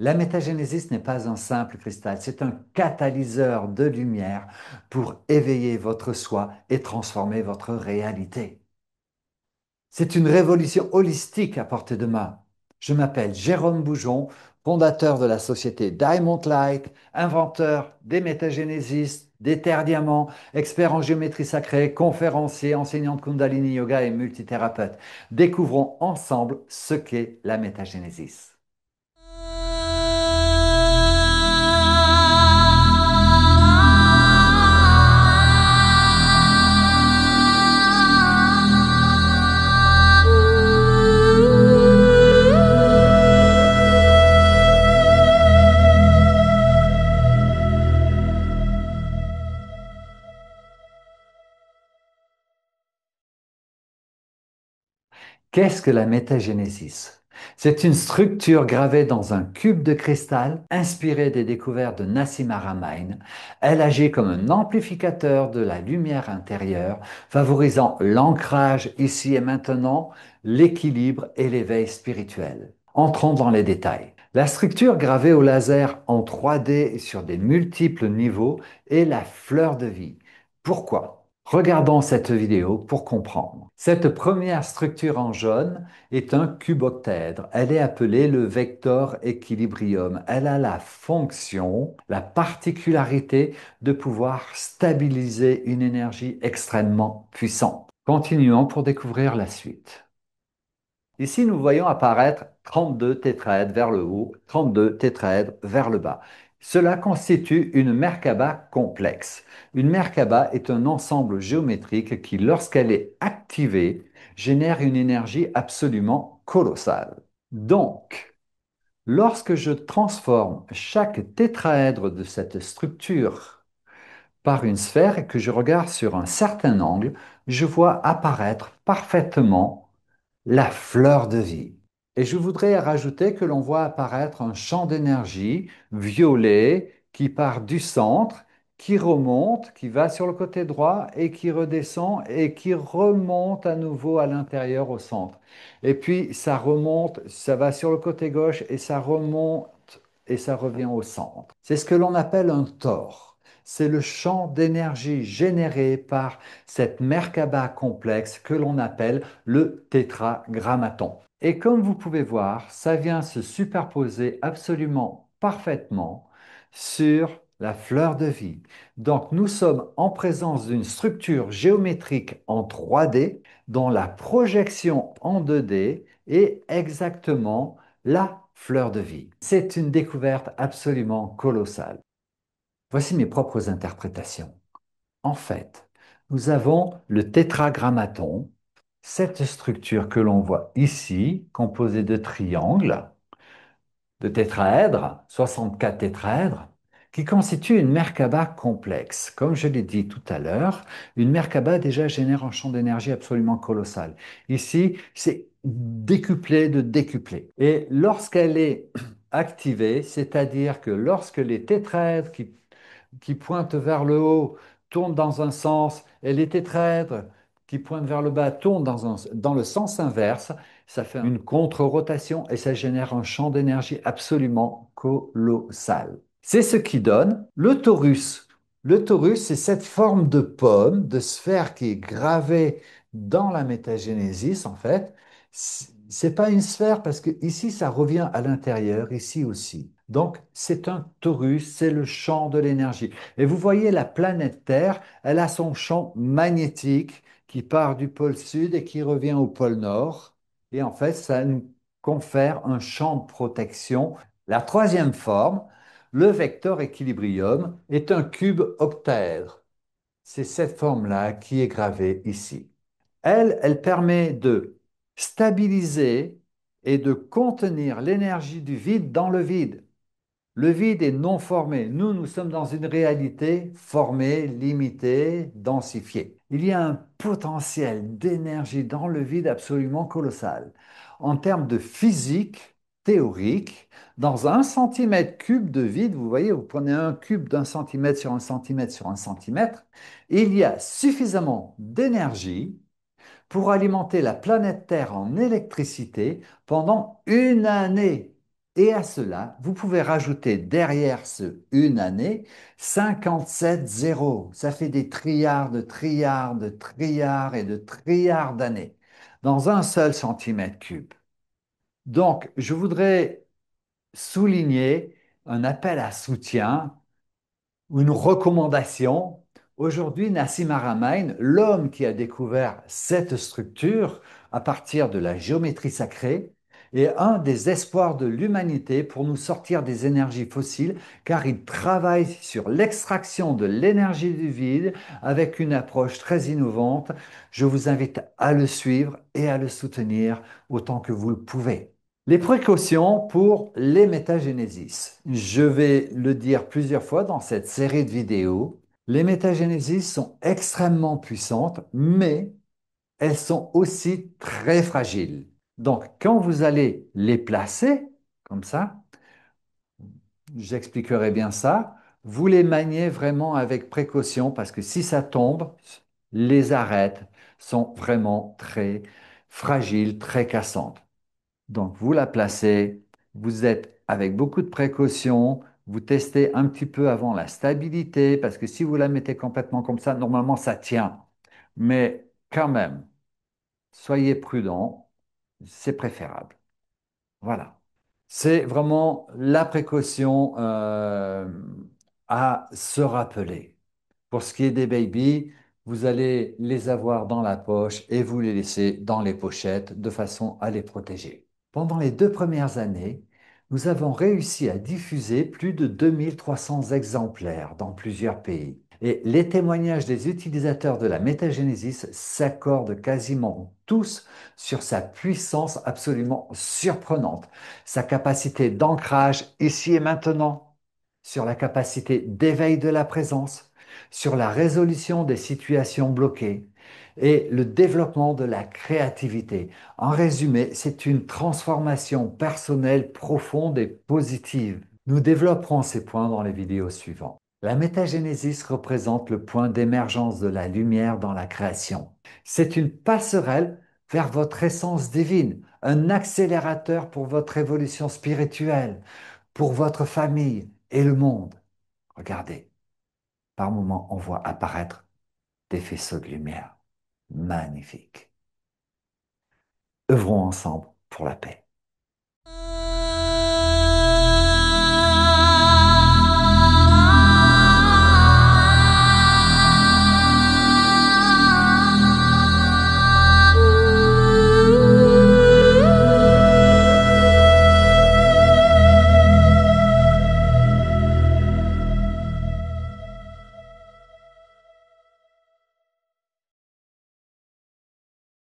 La métagénésis n'est pas un simple cristal, c'est un catalyseur de lumière pour éveiller votre soi et transformer votre réalité. C'est une révolution holistique à portée de main. Je m'appelle Jérôme Boujon, fondateur de la société Diamond Light, inventeur des métagénésis, des terres diamants, expert en géométrie sacrée, conférencier, enseignant de Kundalini Yoga et multithérapeute. Découvrons ensemble ce qu'est la métagénésis. Qu'est-ce que la métagénésis? C'est une structure gravée dans un cube de cristal inspirée des découvertes de Nassim Haramein. Elle agit comme un amplificateur de la lumière intérieure, favorisant l'ancrage ici et maintenant, l'équilibre et l'éveil spirituel. Entrons dans les détails. La structure gravée au laser en 3D sur des multiples niveaux est la fleur de vie. Pourquoi? Regardons cette vidéo pour comprendre. Cette première structure en jaune est un cuboctèdre. Elle est appelée le vector équilibrium. Elle a la fonction, la particularité de pouvoir stabiliser une énergie extrêmement puissante. Continuons pour découvrir la suite. Ici, nous voyons apparaître 32 tétraèdres vers le haut, 32 tétraèdres vers le bas. Cela constitue une Merkaba complexe. Une Merkaba est un ensemble géométrique qui, lorsqu'elle est activée, génère une énergie absolument colossale. Donc, lorsque je transforme chaque tétraèdre de cette structure par une sphère et que je regarde sur un certain angle, je vois apparaître parfaitement la fleur de vie. Et je voudrais rajouter que l'on voit apparaître un champ d'énergie violet qui part du centre, qui remonte, qui va sur le côté droit et qui redescend et qui remonte à nouveau à l'intérieur au centre. Et puis ça remonte, ça va sur le côté gauche et ça remonte et ça revient au centre. C'est ce que l'on appelle un tore. C'est le champ d'énergie généré par cette Merkaba complexe que l'on appelle le tétragrammaton. Et comme vous pouvez voir, ça vient se superposer absolument parfaitement sur la fleur de vie. Donc nous sommes en présence d'une structure géométrique en 3D dont la projection en 2D est exactement la fleur de vie. C'est une découverte absolument colossale. Voici mes propres interprétations. En fait, nous avons le tétragrammaton, cette structure que l'on voit ici, composée de triangles, de tétraèdres, 64 tétraèdres, qui constituent une Merkaba complexe. Comme je l'ai dit tout à l'heure, une Merkaba déjà génère un champ d'énergie absolument colossal. Ici, c'est décuplé de décuplé. Et lorsqu'elle est activée, c'est-à-dire que lorsque les tétraèdres qui pointent vers le haut tournent dans un sens et les tétraèdres qui pointent vers le bas tournent dans le sens inverse, ça fait une contre-rotation et ça génère un champ d'énergie absolument colossal. C'est ce qui donne le torus. Le torus, c'est cette forme de pomme, de sphère qui est gravée dans la métagénésis, en fait. C'est pas une sphère parce que ici, ça revient à l'intérieur, ici aussi. Donc, c'est un torus, c'est le champ de l'énergie. Et vous voyez, la planète Terre, elle a son champ magnétique qui part du pôle sud et qui revient au pôle nord. Et en fait, ça nous confère un champ de protection. La troisième forme, le vecteur équilibrium, est un cube octaèdre. C'est cette forme-là qui est gravée ici. Elle permet de stabiliser et de contenir l'énergie du vide dans le vide. Le vide est non formé. Nous sommes dans une réalité formée, limitée, densifiée. Il y a un potentiel d'énergie dans le vide absolument colossal. En termes de physique théorique, dans 1 cm3 de vide, vous voyez, vous prenez un cube d'1 centimètre sur 1 centimètre sur 1 centimètre, il y a suffisamment d'énergie pour alimenter la planète Terre en électricité pendant une année. Et à cela, vous pouvez rajouter derrière ce une année 57 zéros. Ça fait des trilliards de trilliards de trilliards et de trilliards d'années dans un seul centimètre cube. Donc, je voudrais souligner un appel à soutien ou une recommandation. Aujourd'hui, Nassim Haramein, l'homme qui a découvert cette structure à partir de la géométrie sacrée, est un des espoirs de l'humanité pour nous sortir des énergies fossiles, car il travaille sur l'extraction de l'énergie du vide avec une approche très innovante. Je vous invite à le suivre et à le soutenir autant que vous le pouvez. Les précautions pour les métagénésis. Je vais le dire plusieurs fois dans cette série de vidéos. Les métagénésis sont extrêmement puissantes, mais elles sont aussi très fragiles. Donc, quand vous allez les placer, comme ça, j'expliquerai bien ça, vous les maniez vraiment avec précaution parce que si ça tombe, les arêtes sont vraiment très fragiles, très cassantes. Donc, vous la placez, vous êtes avec beaucoup de précaution, vous testez un petit peu avant la stabilité, parce que si vous la mettez complètement comme ça, normalement, ça tient. Mais quand même, soyez prudent, c'est préférable. Voilà. C'est vraiment la précaution à se rappeler. Pour ce qui est des babies, vous allez les avoir dans la poche et vous les laisser dans les pochettes de façon à les protéger. Pendant les 2 premières années, nous avons réussi à diffuser plus de 2300 exemplaires dans plusieurs pays. Et les témoignages des utilisateurs de la métagénésis s'accordent quasiment tous sur sa puissance absolument surprenante, sa capacité d'ancrage ici et maintenant, sur la capacité d'éveil de la présence, sur la résolution des situations bloquées et le développement de la créativité. En résumé, c'est une transformation personnelle profonde et positive. Nous développerons ces points dans les vidéos suivantes. La métagénésis représente le point d'émergence de la lumière dans la création. C'est une passerelle vers votre essence divine, un accélérateur pour votre évolution spirituelle, pour votre famille et le monde. Regardez, par moments, on voit apparaître des faisceaux de lumière magnifiques. Œuvrons ensemble pour la paix.